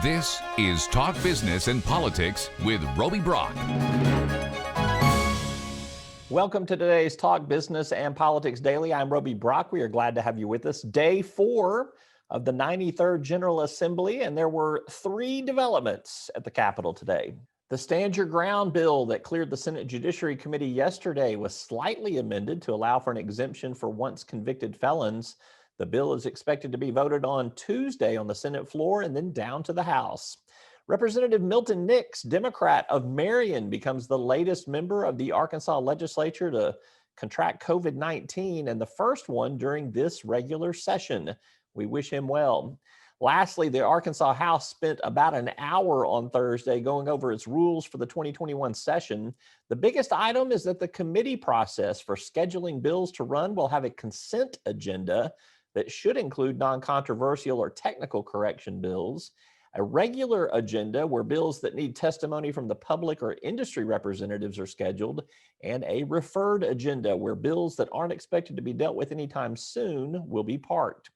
This is Talk Business and Politics with Roby Brock. Welcome to today's Talk Business and Politics Daily. I'm Roby Brock. We are glad to have you with us. Day 4 of the 93rd General Assembly, and there were 3 developments at the Capitol today. The Stand Your Ground bill that cleared the Senate Judiciary Committee yesterday was slightly amended to allow for an exemption for once convicted felons. The bill is expected to be voted on Tuesday on the Senate floor and then down to the House. Representative Milton Nix, Democrat of Marion, becomes the latest member of the Arkansas legislature to contract COVID-19 and the first one during this regular session. We wish him well. Lastly, the Arkansas House spent about an hour on Thursday going over its rules for the 2021 session. The biggest item is that the committee process for scheduling bills to run will have a consent agenda that should include non-controversial or technical correction bills, a regular agenda where bills that need testimony from the public or industry representatives are scheduled, and a referred agenda where bills that aren't expected to be dealt with anytime soon will be parked.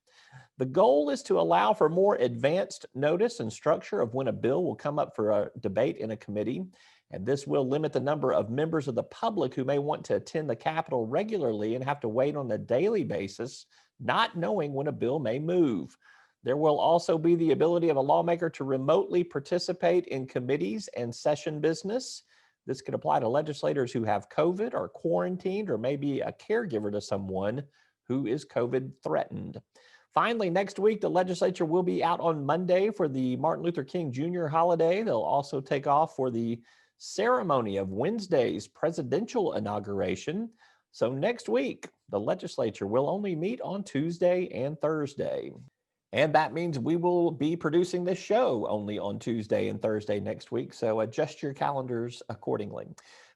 The goal is to allow for more advanced notice and structure of when a bill will come up for a debate in a committee, and this will limit the number of members of the public who may want to attend the Capitol regularly and have to wait on a daily basis, not knowing when a bill may move. There will also be the ability of a lawmaker to remotely participate in committees and session business. This could apply to legislators who have COVID or quarantined or maybe a caregiver to someone who is COVID threatened. Finally, next week, the legislature will be out on Monday for the Martin Luther King Jr. holiday. They'll also take off for the ceremony of Wednesday's presidential inauguration. So next week, the legislature will only meet on Tuesday and Thursday. And that means we will be producing this show only on Tuesday and Thursday next week. So adjust your calendars accordingly.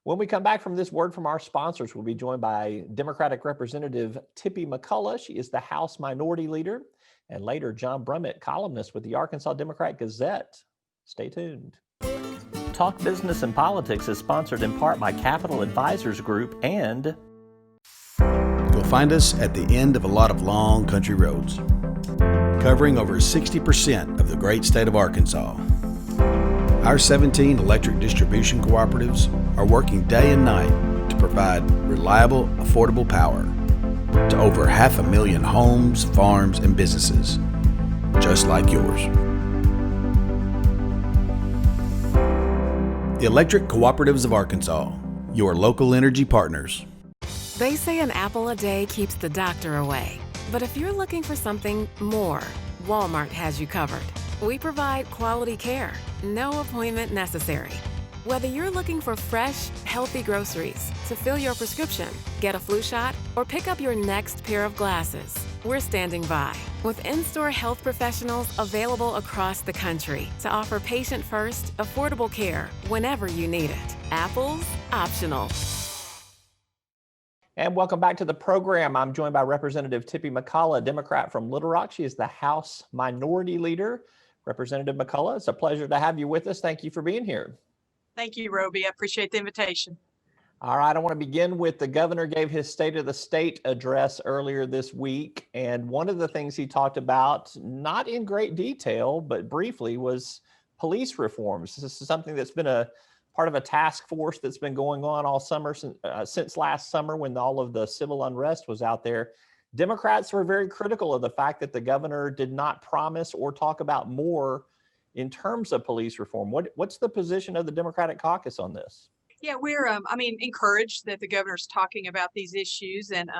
When we come back from this word from our sponsors, we'll be joined by Democratic Representative Tippi McCullough. She is the House Minority Leader. And later, John Brummett, columnist with the Arkansas Democrat Gazette. Stay tuned. Talk Business and Politics is sponsored in part by Capital Advisors Group and... You'll find us at the end of a lot of long country roads, covering over 60% of the great state of Arkansas. Our 17 electric distribution cooperatives are working day and night to provide reliable, affordable power to over 500,000 homes, farms, and businesses, just like yours. The Electric Cooperatives of Arkansas, your local energy partners. They say an apple a day keeps the doctor away. But if you're looking for something more, Walmart has you covered. We provide quality care, no appointment necessary. Whether you're looking for fresh, healthy groceries to fill your prescription, get a flu shot, or pick up your next pair of glasses, we're standing by with in-store health professionals available across the country to offer patient-first, affordable care whenever you need it. Apples, optional. And welcome back to the program. I'm joined by Representative Tippi McCullough, a Democrat from Little Rock. She is the House Minority Leader. Representative McCullough, it's a pleasure to have you with us. Thank you for being here. Thank you, Roby. I appreciate the invitation. All right, I want to begin with the governor gave his State of the State address earlier this week. And one of the things he talked about, not in great detail, but briefly, was police reforms. This is something that's been a part of a task force that's been going on all summer since last summer when all of the civil unrest was out there. Democrats were very critical of the fact that the governor did not promise or talk about more in terms of police reform. What's the position of the Democratic caucus on this? Yeah, we're, encouraged that the governor's talking about these issues. And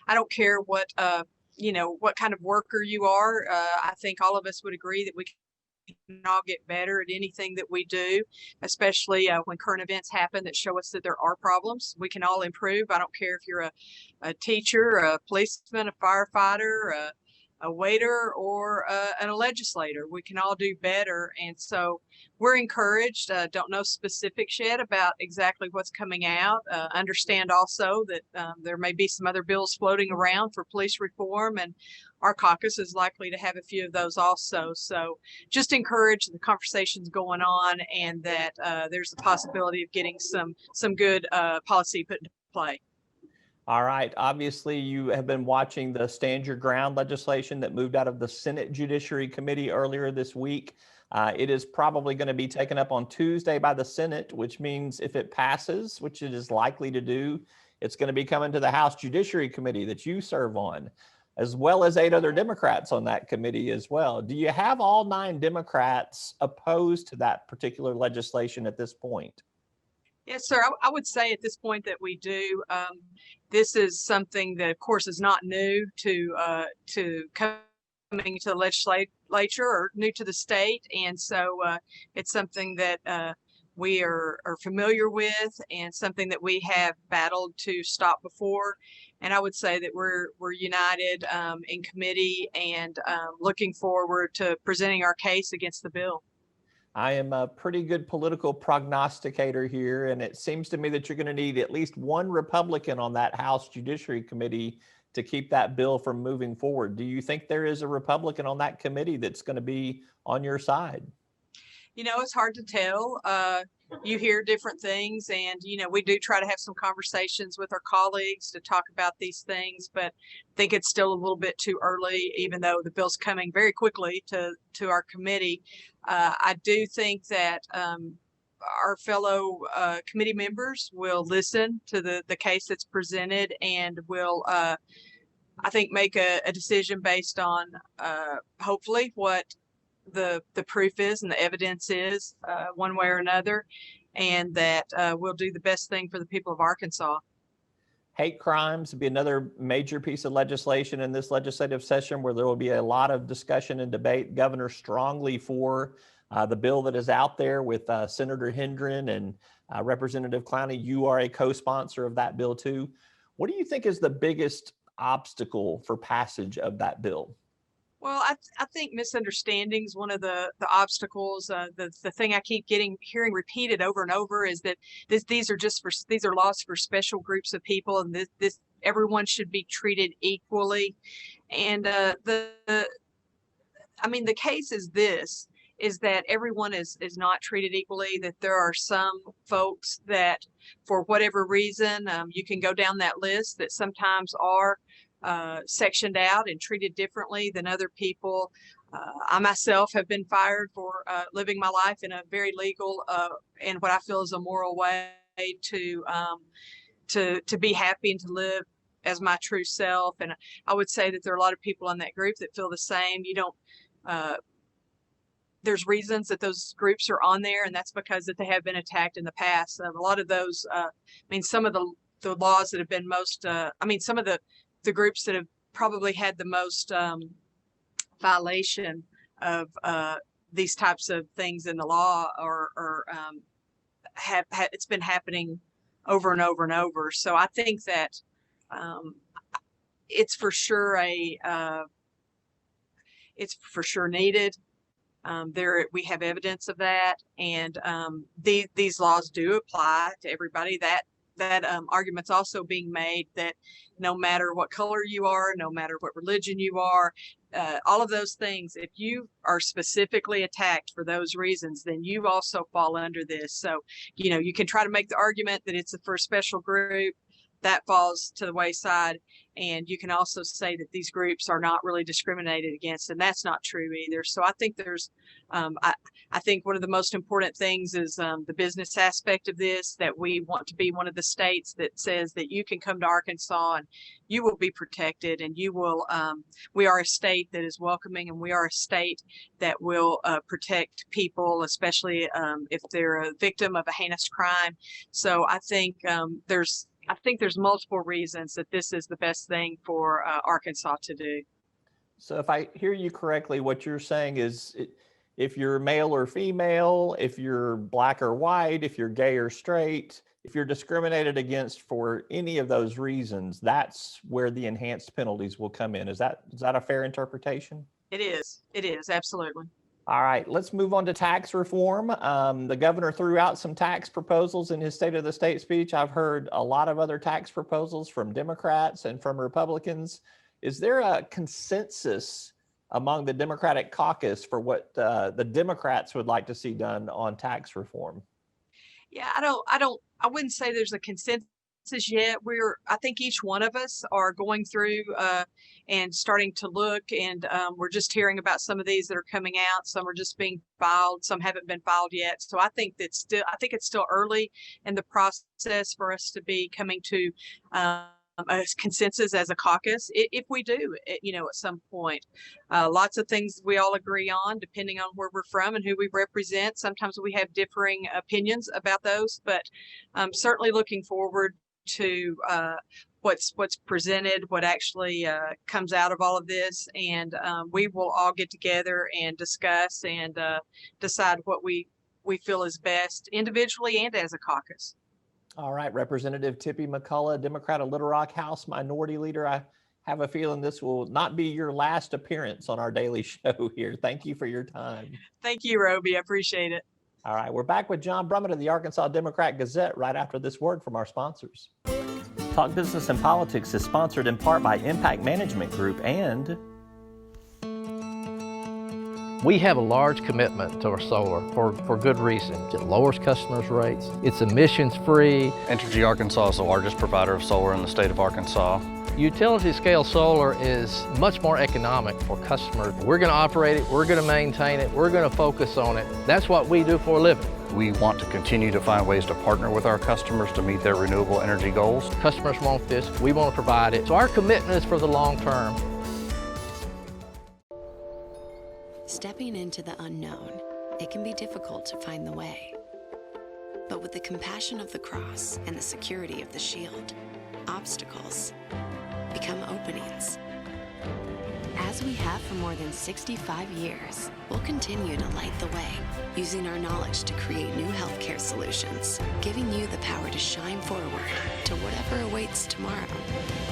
I don't care what kind of worker you are. I think all of us would agree that we can all get better at anything that we do, especially when current events happen that show us that there are problems. We can all improve. I don't care if you're a teacher, a policeman, a firefighter, a waiter, or a legislator. We can all do better. And so we're encouraged. Don't know specifics yet about exactly what's coming out. Understand also that there may be some other bills floating around for police reform, and our caucus is likely to have a few of those also. So just encourage the conversations going on, and that there's a possibility of getting some good policy put into play. All right. Obviously, you have been watching the Stand Your Ground legislation that moved out of the Senate Judiciary Committee earlier this week. It is probably going to be taken up on Tuesday by the Senate, which means if it passes, which it is likely to do, it's going to be coming to the House Judiciary Committee that you serve on, as well as 8 other Democrats on that committee as well. Do you have all 9 Democrats opposed to that particular legislation at this point? Yes, sir. I would say at this point that we do. This is something that, of course, is not new to coming to the legislature or new to the state, and so it's something that we are familiar with, and something that we have battled to stop before. And I would say that we're united in committee and looking forward to presenting our case against the bill. I am a pretty good political prognosticator here, and it seems to me that you're going to need at least one Republican on that House Judiciary Committee to keep that bill from moving forward. Do you think there is a Republican on that committee that's going to be on your side? You know, it's hard to tell. You hear different things, and, you know, we do try to have some conversations with our colleagues to talk about these things, but I think it's still a little bit too early, even though the bill's coming very quickly to our committee. I do think that our fellow committee members will listen to the case that's presented, and will, I think, make a decision based on hopefully what the proof is and the evidence is, one way or another, and that we'll do the best thing for the people of Arkansas. Hate crimes would be another major piece of legislation in this legislative session where there will be a lot of discussion and debate. Governor strongly for the bill that is out there with Senator Hendren and Representative Clowney. You are a co-sponsor of that bill too. What do you think is the biggest obstacle for passage of that bill? Well, I think misunderstanding is one of the obstacles. The thing I keep hearing repeated over and over is that these are laws for special groups of people, and this everyone should be treated equally. And I mean, the case is that everyone is not treated equally, that there are some folks that, for whatever reason, you can go down that list, that sometimes are sectioned out and treated differently than other people. I myself have been fired for living my life in a very legal and what I feel is a moral way to be happy and to live as my true self. And I would say that there are a lot of people in that group that feel the same. You don't. There's reasons that those groups are on there, and that's because that they have been attacked in the past. A lot of those. I mean, some of the laws that have been most. Some of the groups that have probably had the most violation of these types of things in the law it's been happening over and over and over. So I think that it's for sure needed. We have evidence of that, and these laws do apply to everybody. That argument's also being made that no matter what color you are, no matter what religion you are, all of those things, if you are specifically attacked for those reasons, then you also fall under this. So, you know, you can try to make the argument that it's for a special group. That falls to the wayside. And you can also say that these groups are not really discriminated against, and that's not true either. So I think there's, I think one of the most important things is the business aspect of this, that we want to be one of the states that says that you can come to Arkansas and you will be protected, and you will, we are a state that is welcoming, and we are a state that will protect people, especially if they're a victim of a heinous crime. So I think there's multiple reasons that this is the best thing for Arkansas to do. So if I hear you correctly, what you're saying is if you're male or female, if you're black or white, if you're gay or straight, if you're discriminated against for any of those reasons, that's where the enhanced penalties will come in. Is that a fair interpretation? It is. It is. Absolutely. All right, let's move on to tax reform. The governor threw out some tax proposals in his State of the State speech. I've heard a lot of other tax proposals from Democrats and from Republicans. Is there a consensus among the Democratic caucus for what the Democrats would like to see done on tax reform? Yeah, I wouldn't say there's a consensus yet. I think each one of us are going through and starting to look, and we're just hearing about some of these that are coming out. Some are just being filed, some haven't been filed yet. So I think it's still early in the process for us to be coming to a consensus as a caucus, if we do, at some point. Lots of things we all agree on, depending on where we're from and who we represent. Sometimes we have differing opinions about those, but certainly looking forward to what's presented, what actually comes out of all of this, and we will all get together and discuss and decide what we feel is best individually and as a caucus. All right, Representative Tippi McCullough, Democrat of Little Rock House Minority Leader. I have a feeling this will not be your last appearance on our daily show here. Thank you for your time. Thank you, Roby. I appreciate it. All right, we're back with John Brummett of the Arkansas Democrat Gazette right after this word from our sponsors. Talk Business and Politics is sponsored in part by Impact Management Group and we have a large commitment to our solar for good reason. It lowers customers' rates. It's emissions-free. Entergy Arkansas is the largest provider of solar in the state of Arkansas. Utility-scale solar is much more economic for customers. We're going to operate it. We're going to maintain it. We're going to focus on it. That's what we do for a living. We want to continue to find ways to partner with our customers to meet their renewable energy goals. Customers want this. We want to provide it. So our commitment is for the long term. Stepping into the unknown, it can be difficult to find the way. But with the compassion of the cross and the security of the shield, obstacles become openings. As we have for more than 65 years, we'll continue to light the way, using our knowledge to create new healthcare solutions, giving you the power to shine forward to whatever awaits tomorrow.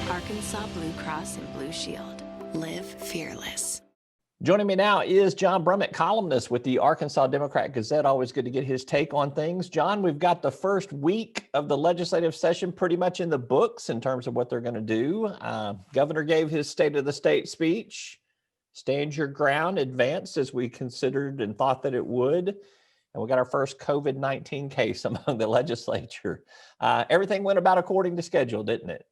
Arkansas Blue Cross and Blue Shield. Live fearless. Joining me now is John Brummett, columnist with the Arkansas Democrat Gazette. Always good to get his take on things. John, we've got the first week of the legislative session pretty much in the books in terms of what they're going to do. Governor gave his State of the State speech. Stand your ground advanced as we considered and thought that it would. And we got our first COVID-19 case among the legislature. Everything went about according to schedule, didn't it?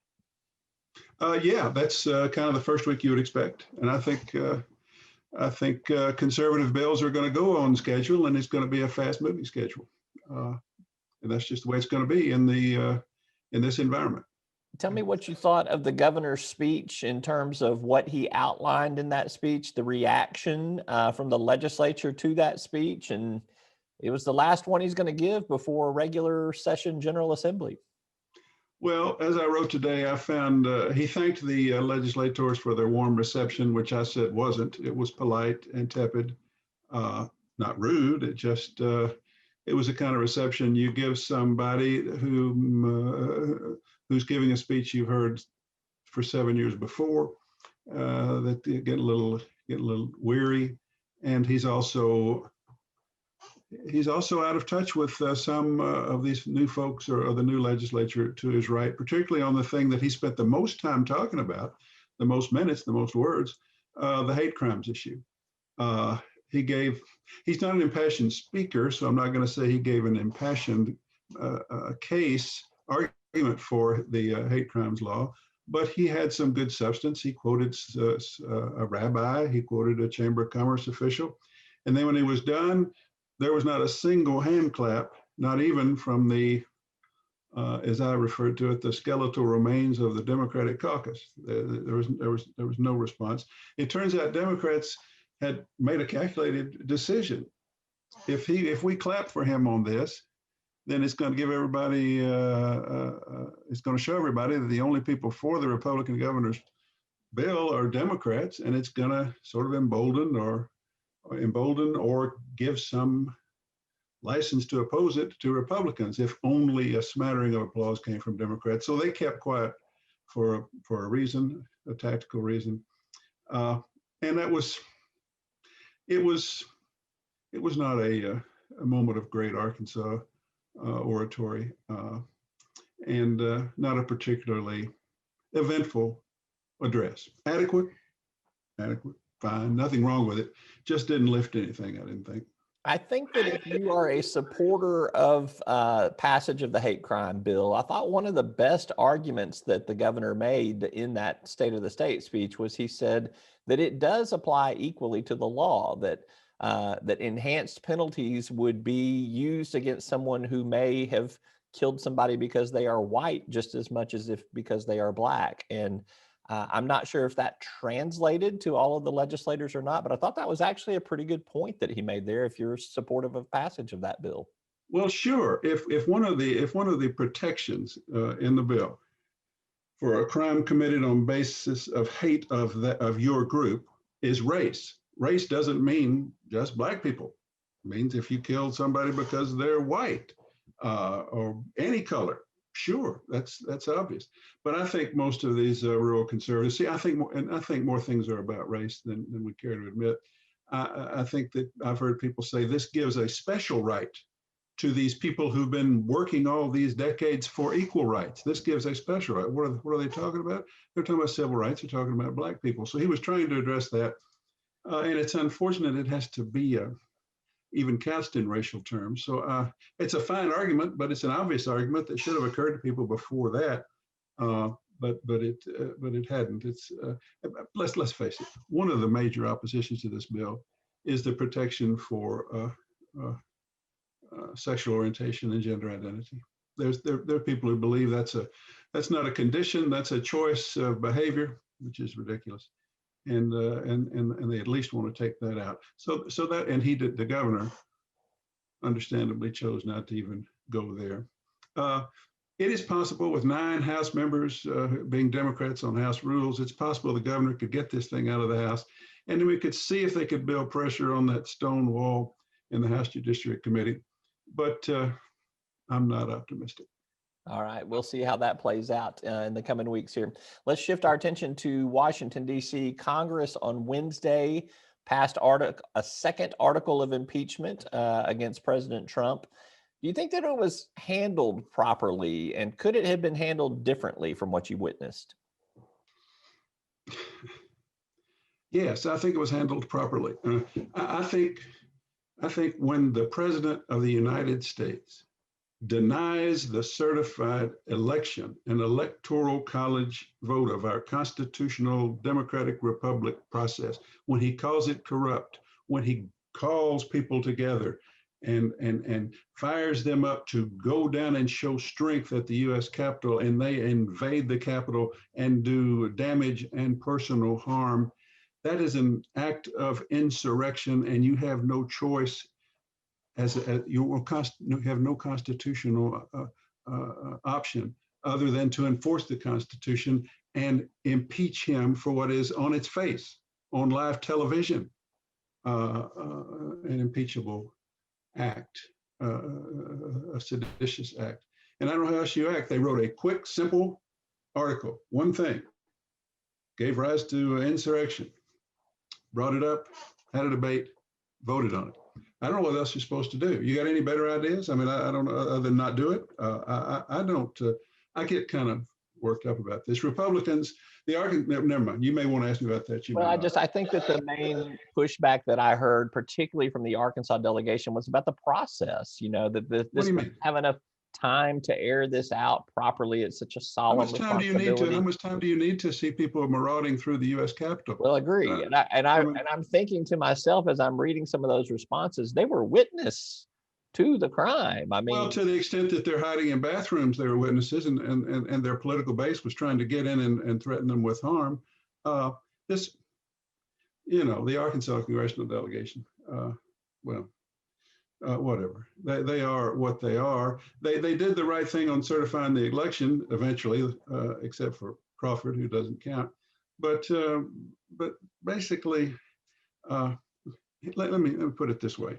Yeah, that's kind of the first week you would expect. And I think conservative bills are going to go on schedule, and it's going to be a fast-moving schedule, and that's just the way it's going to be in this environment. Tell me what you thought of the governor's speech in terms of what he outlined in that speech, the reaction from the legislature to that speech, and it was the last one he's going to give before a regular session General Assembly. Well, as I wrote today, I found he thanked the legislators for their warm reception, which I said wasn't. It was polite and tepid, not rude. It just, it was a kind of reception you give somebody who's giving a speech you've heard for 7 years before, that they get a little weary. And he's also out of touch with some of these new folks or the new legislature to his right, particularly on the thing that he spent the most time talking about, the most minutes, the most words, the hate crimes issue. He's not an impassioned speaker, so I'm not going to say he gave an impassioned argument for the hate crimes law, but he had some good substance. He quoted a rabbi, he quoted a Chamber of Commerce official, and then when he was done, there was not a single hand clap, not even from the, as I referred to it, the skeletal remains of the Democratic caucus. There was no response. It turns out Democrats had made a calculated decision. If we clap for him on this, then it's going to give everybody, it's going to show everybody that the only people for the Republican governor's bill are Democrats, and it's going to sort of embolden or give some license to oppose it to Republicans, if only a smattering of applause came from Democrats. So they kept quiet for a reason, a tactical reason, and it was not a moment of great Arkansas oratory, and not a particularly eventful address. Adequate, fine, nothing wrong with it. Just didn't lift anything, I didn't think. I think that if you are a supporter of passage of the hate crime bill, I thought one of the best arguments that the governor made in that State of the State speech was he said that it does apply equally to the law, that that enhanced penalties would be used against someone who may have killed somebody because they are white just as much as if because they are black. And I'm not sure if that translated to all of the legislators or not, but I thought that was actually a pretty good point that he made there if you're supportive of passage of that bill. Well, sure. If one of the protections in the bill for a crime committed on basis of hate of your group is race, race doesn't mean just black people. It means if you killed somebody because they're white or any color. Sure, that's obvious. But I think most of these rural conservatives, I think more things are about race than we care to admit. I think that I've heard people say this gives a special right to these people who've been working all these decades for equal rights. This gives a special right. What are they talking about? They're talking about civil rights. They're talking about black people. So he was trying to address that. And it's unfortunate it has to be even couched in racial terms. So it's a fine argument, but it's an obvious argument that should have occurred to people before that. But it hadn't. It's let's face it. One of the major oppositions to this bill is the protection for sexual orientation and gender identity. There are people who believe that's not a condition, that's a choice of behavior, which is ridiculous. And they at least want to take that out. So that, and the governor understandably chose not to even go there. It is possible with 9 House members being Democrats on House rules, it's possible the governor could get this thing out of the House, and then we could see if they could build pressure on that stone wall in the House Judiciary Committee. But I'm not optimistic. All right, we'll see how that plays out in the coming weeks here. Let's shift our attention to Washington, D.C. Congress on Wednesday passed a second article of impeachment against President Trump. Do you think that it was handled properly, and could it have been handled differently from what you witnessed? Yes, I think it was handled properly. I think when the President of the United States denies the certified election and electoral college vote of our constitutional democratic republic process, when he calls it corrupt, when he calls people together and fires them up to go down and show strength at the U.S. Capitol, and they invade the Capitol and do damage and personal harm, that is an act of insurrection, and you have no choice. You have no constitutional option other than to enforce the Constitution and impeach him for what is on its face, on live television, an impeachable act, a seditious act. And I don't know how else you act. They wrote a quick, simple article, one thing, gave rise to insurrection, brought it up, had a debate, voted on it. I don't know what else you're supposed to do. You got any better ideas? I mean, I don't know, other than not do it. I don't. I get kind of worked up about this. Republicans, the argument. Never mind. You may want to ask me about that. I think that the main pushback that I heard, particularly from the Arkansas delegation, was about the process. You know, that this doesn't have enough time to air this out properly. It's such a solemn responsibility. How much time do you need to see people marauding through the U.S. Capitol? Well, agree. I'm thinking to myself as I'm reading some of those responses, they were witness to the crime. I mean, well, to the extent that they're hiding in bathrooms, they were witnesses, and their political base was trying to get in and threaten them with harm. The Arkansas congressional delegation, whatever. They are what they are. They did the right thing on certifying the election eventually, except for Crawford, who doesn't count. But basically, let me put it this way.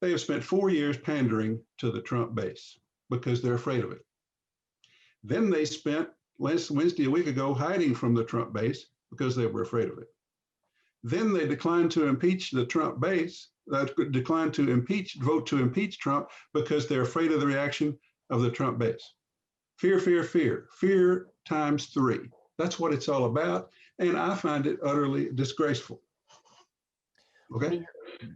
They have spent 4 years pandering to the Trump base because they're afraid of it. Then they spent last Wednesday, a week ago, hiding from the Trump base because they were afraid of it. Then they declined to impeach the Trump base, vote to impeach Trump because they're afraid of the reaction of the Trump base. Fear, fear, fear, fear times 3. That's what it's all about. And I find it utterly disgraceful. Okay.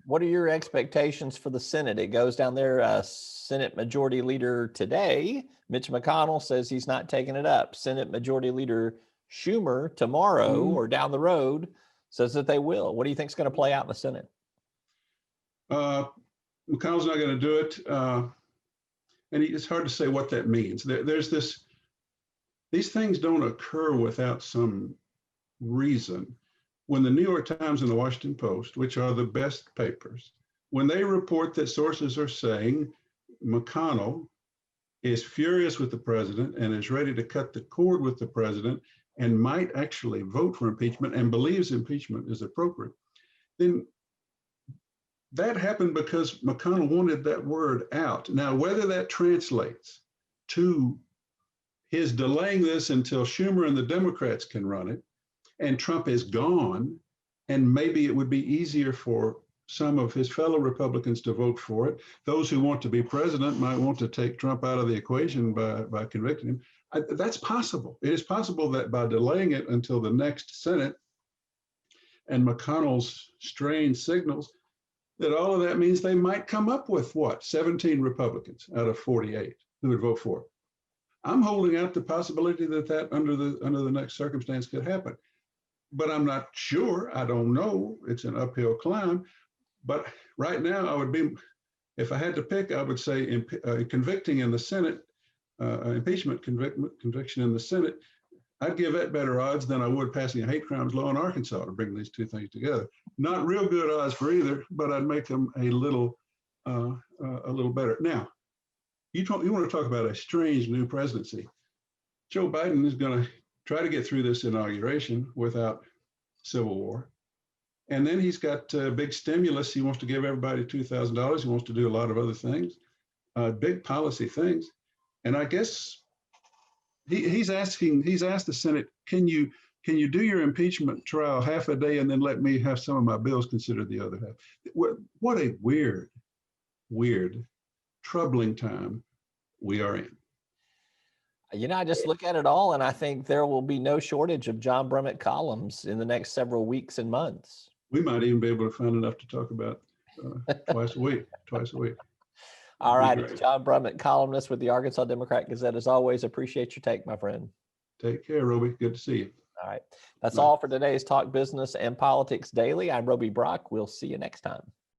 What are your expectations for the Senate? It goes down there. Senate Majority Leader today, Mitch McConnell, says he's not taking it up. Senate Majority Leader Schumer tomorrow or down the road says that they will. What do you think is going to play out in the Senate? McConnell's not going to do it. And it's hard to say what that means. There's this, these things don't occur without some reason. When the New York Times and the Washington Post, which are the best papers, when they report that sources are saying McConnell is furious with the president and is ready to cut the cord with the president and might actually vote for impeachment and believes impeachment is appropriate, then that happened because McConnell wanted that word out. Now, whether that translates to his delaying this until Schumer and the Democrats can run it, and Trump is gone, and maybe it would be easier for some of his fellow Republicans to vote for it. Those who want to be president might want to take Trump out of the equation by convicting him. That's possible. It is possible that by delaying it until the next Senate and McConnell's strange signals, that all of that means they might come up with what, 17 Republicans out of 48 who would vote for it. I'm holding out the possibility that under the next circumstance could happen, but I'm not sure. I don't know. It's an uphill climb. But right now, I would be, if I had to pick, I would say convicting in the Senate, impeachment conviction in the Senate, I'd give that better odds than I would passing a hate crimes law in Arkansas to bring these two things together. Not real good odds for either, but I'd make them a little better. Now, you want to talk about a strange new presidency. Joe Biden is going to try to get through this inauguration without civil war. And then he's got big stimulus. He wants to give everybody $2,000. He wants to do a lot of other things, big policy things. And I guess he's asked the Senate, can you do your impeachment trial half a day and then let me have some of my bills considered the other half? What a weird, troubling time we are in. I just look at it all and I think there will be no shortage of John Brummett columns in the next several weeks and months. We might even be able to find enough to talk about twice a week. All right. John Brummett, columnist with the Arkansas Democrat Gazette. As always, appreciate your take, my friend. Take care, Roby. Good to see you. All right. That's all for today's Talk Business and Politics Daily. I'm Roby Brock. We'll see you next time.